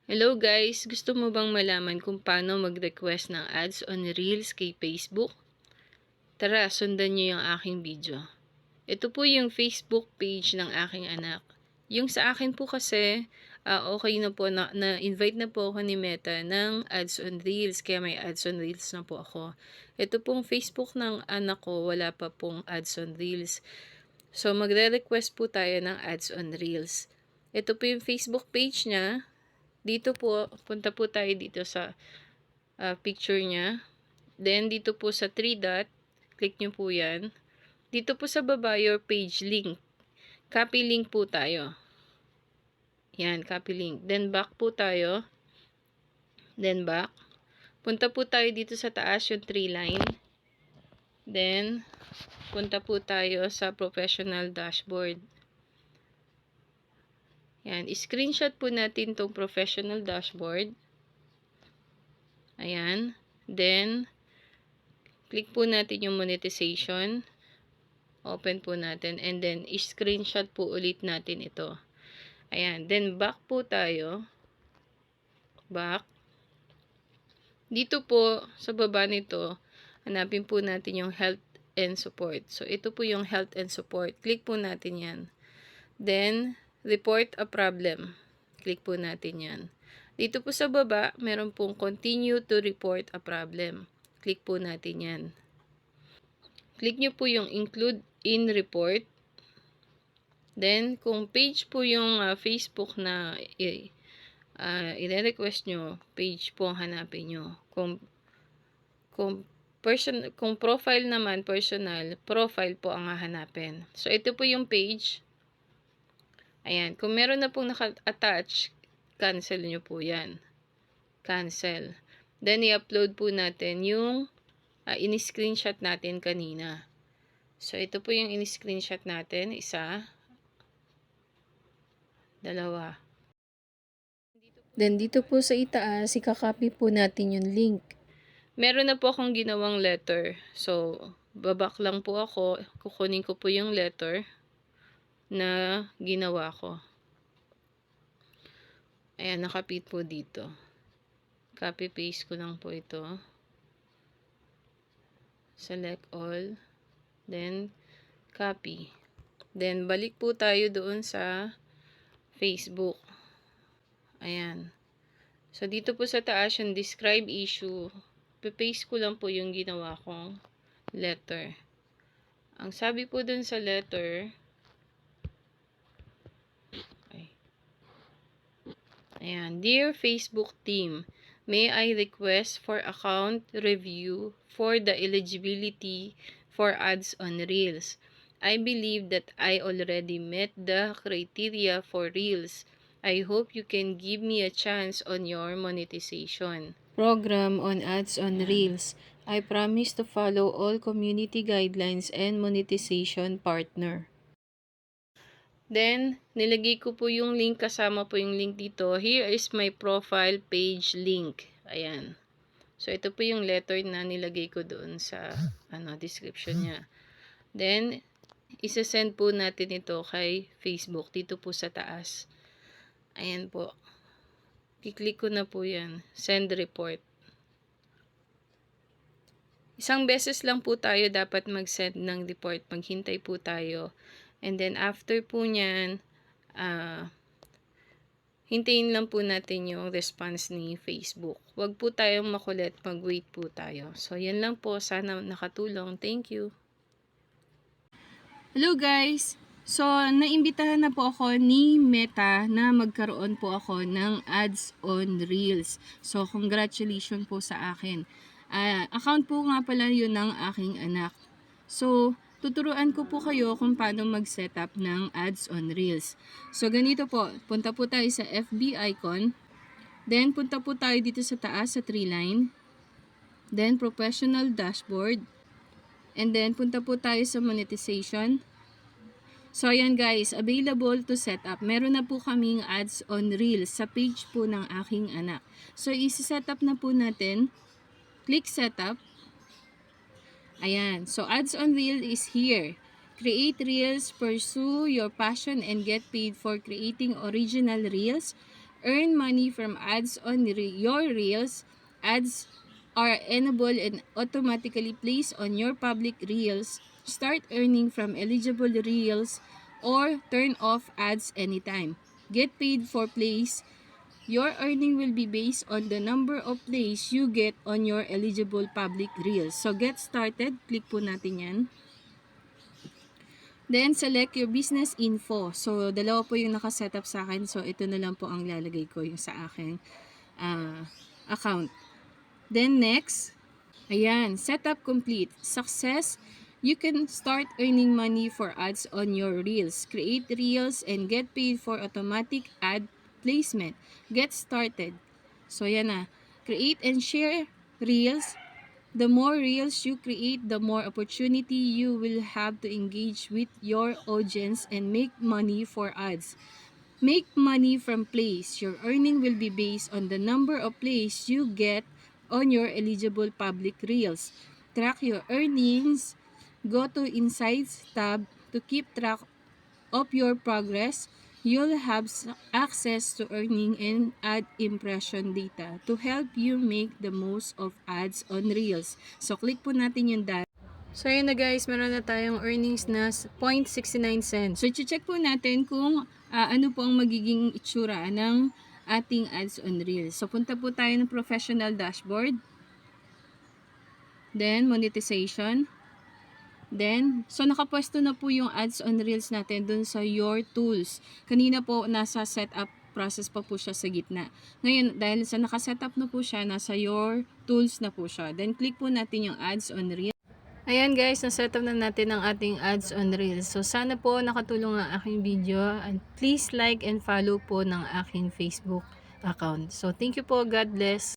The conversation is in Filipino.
Hello guys! Gusto mo bang malaman kung paano mag-request ng ads on Reels kay Facebook? Tara, sundan niyo yung aking video. Ito po yung Facebook page ng aking anak. Yung sa akin po kasi, okay na po, na-invite na po ako ni Meta ng ads on Reels, kaya may ads on Reels na po ako. Ito pong Facebook ng anak ko, wala pa pong ads on Reels. So, magre-request po tayo ng ads on Reels. Ito po yung Facebook page niya. Dito po, punta po tayo dito sa picture niya. Then, dito po sa 3 dot, click nyo po yan. Dito po sa baba, your page link. Copy link po tayo. Yan, copy link. Then, back po tayo. Then, back. Punta po tayo dito sa taas, yung 3 line. Then, punta po tayo sa professional dashboard. Yan, screenshot po natin tong professional dashboard. Ayan. Then, click po natin yung monetization. Open po natin. And then, screenshot po ulit natin ito. Ayan. Then, back po tayo. Back. Dito po, sa baba nito, hanapin po natin yung health and support. So, ito po yung health and support. Click po natin yan. Then, report a problem. Click po natin yan. Dito po sa baba, meron pong continue to report a problem. Click po natin yan. Click nyo po yung include in report. Then, kung page po yung Facebook na i-request nyo, page po ang hanapin nyo. Kung profile naman, personal, profile po ang hahanapin. So, ito po yung page. Ayan. Kung meron na pong naka-attach, cancel nyo po yan. Cancel. Then, i-upload po natin yung in-screenshot natin kanina. So, ito po yung in-screenshot natin. Isa. Dalawa. Then, dito po sa itaas, ikakopy po natin yung link. Meron na po akong ginawang letter. So, babak lang po ako. Kukunin ko po yung letter na ginawa ko. Ayan, nakapit po dito. Copy-paste ko lang po ito. Select all. Then, copy. Then, balik po tayo doon sa Facebook. Ayan. So, dito po sa taas yung describe issue. Paste ko lang po yung ginawa kong letter. Ang sabi po dun sa letter, ayan, Dear Facebook team, may I request for account review for the eligibility for ads on Reels. I believe that I already met the criteria for Reels. I hope you can give me a chance on your monetization program on ads on Reels. I promise to follow all community guidelines and monetization partner. Then, nilagay ko po yung link, kasama po yung link dito. Here is my profile page link. Ayan. So, ito po yung letter na nilagay ko doon sa description niya. Then, isa-send po natin ito kay Facebook. Dito po sa taas. Ayan po. Kiklik ko na po yan. Send report. Isang beses lang po tayo dapat mag-send ng report. Maghintay po tayo. And then, after po nyan, hintayin lang po natin yung response ni Facebook. Huwag po tayong makulit. Mag-wait po tayo. So, yan lang po. Sana nakatulong. Thank you. Hello guys! So, naimbitahan na po ako ni Meta na magkaroon po ako ng ads on Reels. So, congratulations po sa akin. Account po nga pala yun ng aking anak. So, tuturuan ko po kayo kung paano mag-setup ng ads on Reels. So, ganito po. Punta po tayo sa FB icon. Then, punta po tayo dito sa taas sa 3 line. Then, professional dashboard. And then, punta po tayo sa monetization. So, ayan guys, available to set up. Meron na po kaming ads on Reels sa page po ng aking anak. So, isi-set up na po natin. Click setup. Ayan. So, ads on Reels is here. Create Reels, pursue your passion, and get paid for creating original Reels. Earn money from ads on your reels. Ads are enabled and automatically placed on your public reels. Start earning from eligible reels or turn off ads anytime. Get paid for plays. Your earning will be based on the number of plays you get on your eligible public reels. So get started, click po natin yan. Then select your business info. So dalawa po yung nakasetup sa akin. So ito na lang po ang lalagay ko yung sa aking account. Then next, ayan, setup complete. Success. You can start earning money for ads on your reels. Create reels and get paid for automatic ad placement. Get started. So yan na. Create and share reels. The more reels you create, the more opportunity you will have to engage with your audience and make money for ads. Make money from plays. Your earning will be based on the number of plays you get on your eligible public reels. Track your earnings. Go to Insights tab to keep track of your progress. You'll have access to earning and ad impression data to help you make the most of ads on Reels. So, click po natin yung data. So, yun na guys, meron na tayong earnings na 0.69 cents. So, check po natin kung ano po ang magiging itsura ng ating ads on Reels. So, punta po tayo ng professional dashboard. Then, monetization. Then, so nakapwesto na po yung ads on Reels natin dun sa your tools. Kanina po, nasa setup process pa po siya sa gitna. Ngayon, dahil sa nakasetup na po siya, nasa your tools na po siya. Then, click po natin yung ads on Reels. Ayan guys, na-setup na natin ang ating ads on Reels. So, sana po nakatulong ang aking video. And please like and follow po ng aking Facebook account. So, thank you po. God bless.